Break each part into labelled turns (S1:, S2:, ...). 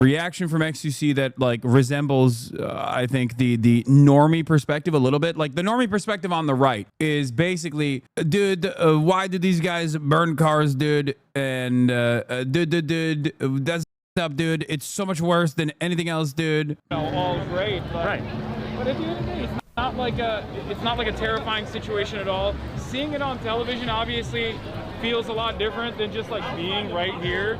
S1: reaction from xQc that like resembles, I think, the normie perspective a little bit. Like the normie perspective on the right is basically, dude, why do these guys burn cars, dude? And dude, that's up, dude. It's so much worse than anything else, dude.
S2: All great, but,
S3: right.
S2: But at the end of the day, it's not like a terrifying situation at all. Seeing it on television obviously feels a lot different than just like being right here.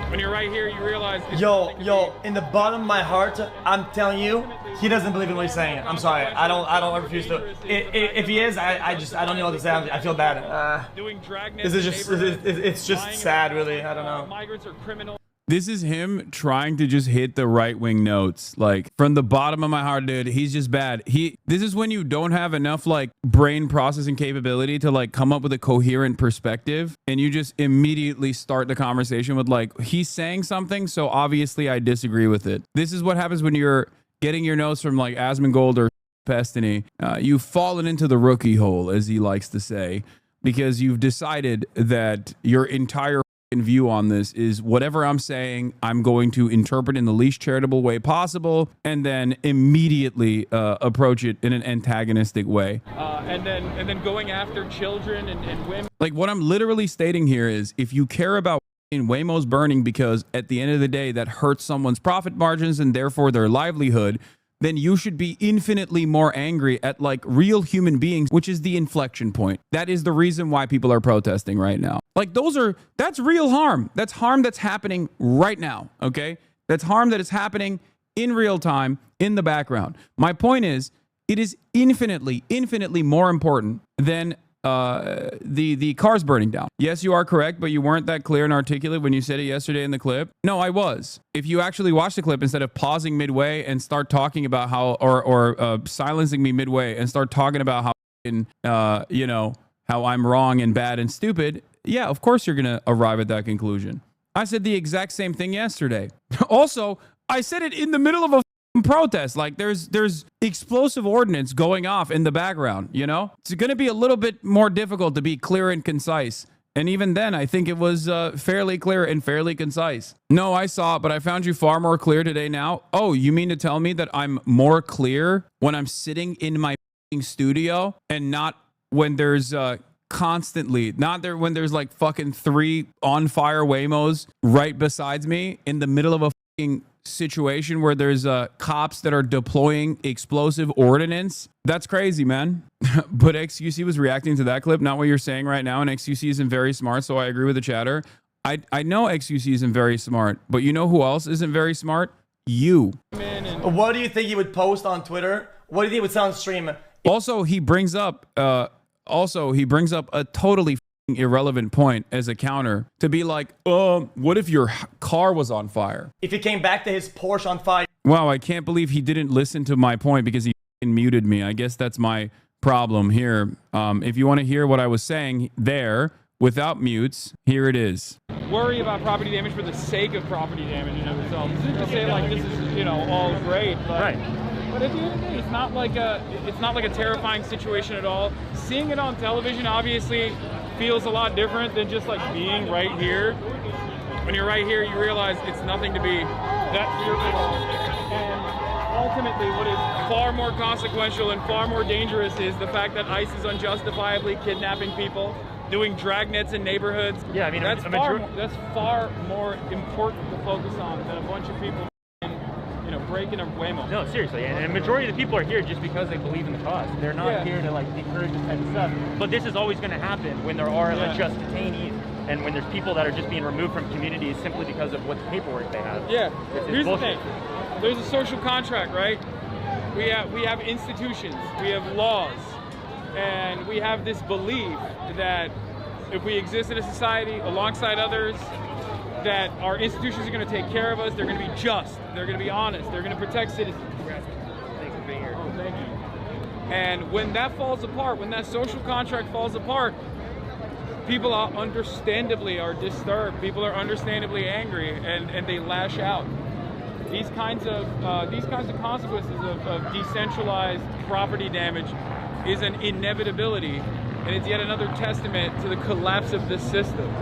S2: When you're right here, you realize it's
S4: yo, in the bottom of my heart, I'm telling you, he doesn't believe in what he's saying. I'm sorry, I don't refuse to. If he is, I don't know what to say. I feel bad.
S2: doing dragnet.
S4: This is just, it's just sad, really. I don't know.
S2: Migrants are criminals.
S1: This is him trying to just hit the right-wing notes. Like, from the bottom of my heart, dude, he's just bad. This is when you don't have enough, like, brain processing capability to, like, come up with a coherent perspective. And you just immediately start the conversation with, like, he's saying something, so obviously I disagree with it. This is what happens when you're getting your notes from, like, Asmongold or Pestany. You've fallen into the rookie hole, as he likes to say, because you've decided that your entire view on this is whatever I'm saying, I'm going to interpret in the least charitable way possible, and then immediately approach it in an antagonistic way.
S2: And then going after children and women.
S1: Like, what I'm literally stating here is, if you care about Waymo's burning because at the end of the day that hurts someone's profit margins and therefore their livelihood, then you should be infinitely more angry at like real human beings, which is the inflection point. That is the reason why people are protesting right now. Like that's real harm. That's harm that's happening right now, okay? That's harm that is happening in real time in the background. My point is, it is infinitely more important than the cars burning down. Yes, you are correct, but you weren't that clear and articulate when you said it yesterday in the clip. No, I was. If you actually watch the clip, instead of pausing midway and start talking about how, or silencing me midway and start talking about how, you know, how I'm wrong and bad and stupid, yeah, of course you're gonna arrive at that conclusion. I said the exact same thing yesterday. Also, I said it in the middle of a protest. Like, there's explosive ordnance going off in the background, you know? It's going to be a little bit more difficult to be clear and concise. And even then, I think it was fairly clear and fairly concise. No, I saw it, but I found you far more clear today now. Oh, you mean to tell me that I'm more clear when I'm sitting in my studio and not when there's constantly, not there when there's like fucking 3 on fire Waymos right besides me in the middle of a fucking situation where there's cops that are deploying explosive ordnance? That's crazy, man. But xQc was reacting to that clip, not what you're saying right now, and xQc isn't very smart, so I agree with the chatter. I know xQc isn't very smart, but you know who else isn't very smart? You.
S4: What do you think he would post on Twitter? What do you think he would say on stream?
S1: Also, he brings up a totally irrelevant point as a counter to be like, what if your car was on fire?
S4: If he came back to his Porsche on fire.
S1: Wow, I can't believe he didn't listen to my point because he muted me. I guess that's my problem here. If you want to hear what I was saying there without mutes, here it is.
S2: Worry about property damage for the sake of property damage in of itself. This isn't to say like this is, you know, all great, but
S3: right.
S2: But at the end of the day, it's not like a terrifying situation at all. Seeing it on television obviously feels a lot different than just like being right here. When you're right here, you realize it's nothing to be that fearful of. And ultimately, what is far more consequential and far more dangerous is the fact that ICE is unjustifiably kidnapping people, doing dragnets in neighborhoods.
S3: Yeah, I mean,
S2: that's far more important to focus on than a bunch of people, you know, breaking a Waymo.
S3: No, seriously, and a majority of the people are here just because they believe in the cause. They're not here to like encourage this type of stuff. But this is always going to happen when there are unjust detainees and when there's people that are just being removed from communities simply because of what paperwork they have.
S2: Yeah. Here's
S3: bullshit.
S2: the thing. There's a social contract, right? We have institutions, we have laws, and we have this belief that if we exist in a society alongside others, that our institutions are going to take care of us, they're going to be just, they're going to be honest, they're going to protect citizens.
S3: Thanks for being here.
S2: Oh, thank you. And when that falls apart, when that social contract falls apart, people are understandably disturbed. People are understandably angry, and they lash out. These kinds of consequences of decentralized property damage is an inevitability, and it's yet another testament to the collapse of this system.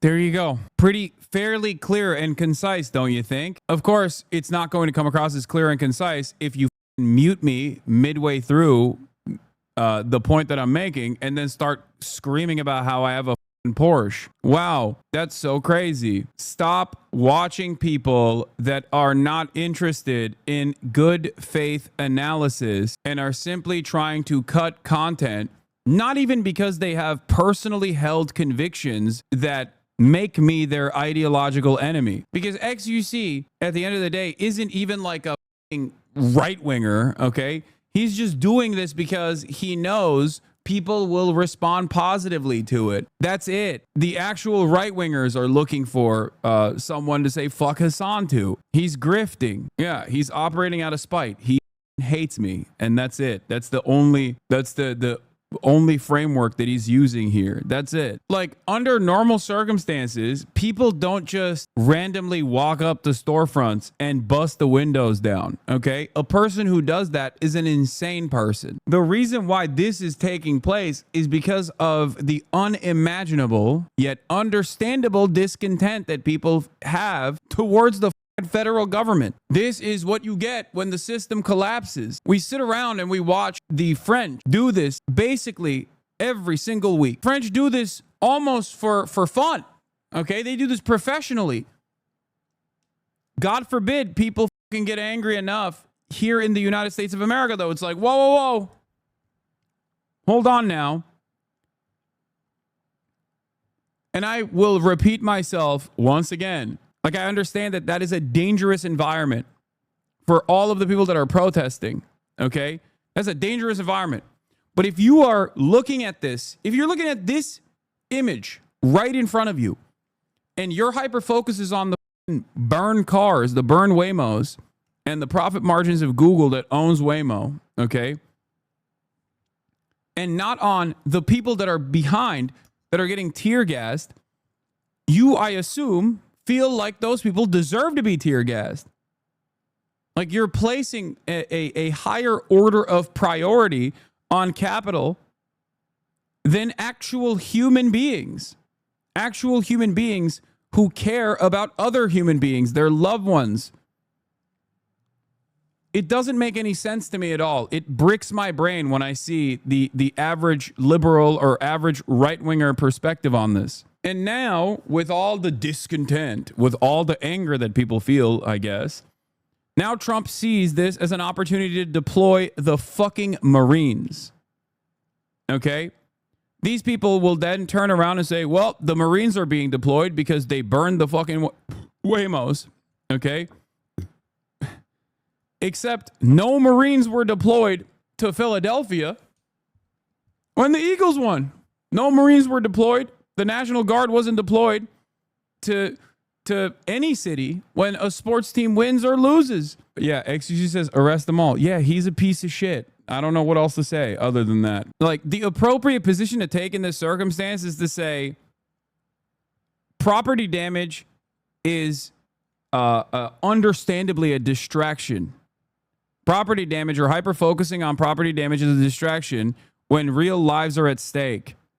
S1: There you go. Pretty fairly clear and concise, don't you think? Of course, it's not going to come across as clear and concise if you mute me midway through the point that I'm making and then start screaming about how I have a Porsche. Wow, that's so crazy. Stop watching people that are not interested in good faith analysis and are simply trying to cut content, not even because they have personally held convictions that make me their ideological enemy. Because xQc, at the end of the day, isn't even like a right winger, okay? He's just doing this because he knows people will respond positively to it. That's it. The actual right-wingers are looking for someone to say fuck Hasan to. He's grifting. Yeah, he's operating out of spite. He hates me, and that's it. That's the only framework that he's using here. That's it. Like, under normal circumstances, people don't just randomly walk up to storefronts and bust the windows down, okay? A person who does that is an insane person. The reason why this is taking place is because of the unimaginable yet understandable discontent that people have towards the federal government. This is what you get when the system collapses. We sit around and we watch the French do this basically every single week. French do this almost for fun. Okay, they do this professionally. God forbid people can get angry enough here in the United States of America, though. It's like, whoa, whoa, whoa. Hold on now. And I will repeat myself once again. Like, I understand that that is a dangerous environment for all of the people that are protesting, okay? That's a dangerous environment. But if you are looking at this, if you're looking at this image right in front of you, and your hyper focus is on the burn cars, the burn Waymos, and the profit margins of Google that owns Waymo, okay? And not on the people that are behind that are getting tear gassed, you, I assume, feel like those people deserve to be tear gassed. Like, you're placing a higher order of priority on capital than actual human beings who care about other human beings, their loved ones. It doesn't make any sense to me at all. It bricks my brain when I see the average liberal or average right-winger perspective on this. And now, with all the discontent, with all the anger that people feel, I guess, now Trump sees this as an opportunity to deploy the fucking Marines. Okay? These people will then turn around and say, well, the Marines are being deployed because they burned the fucking Waymos. Okay? Except no Marines were deployed to Philadelphia when the Eagles won. No Marines were deployed. The National Guard wasn't deployed to any city when a sports team wins or loses. Yeah, xQc says arrest them all. Yeah, he's a piece of shit. I don't know what else to say other than that. Like, the appropriate position to take in this circumstance is to say property damage is understandably a distraction. Property damage, or hyper-focusing on property damage, is a distraction when real lives are at stake.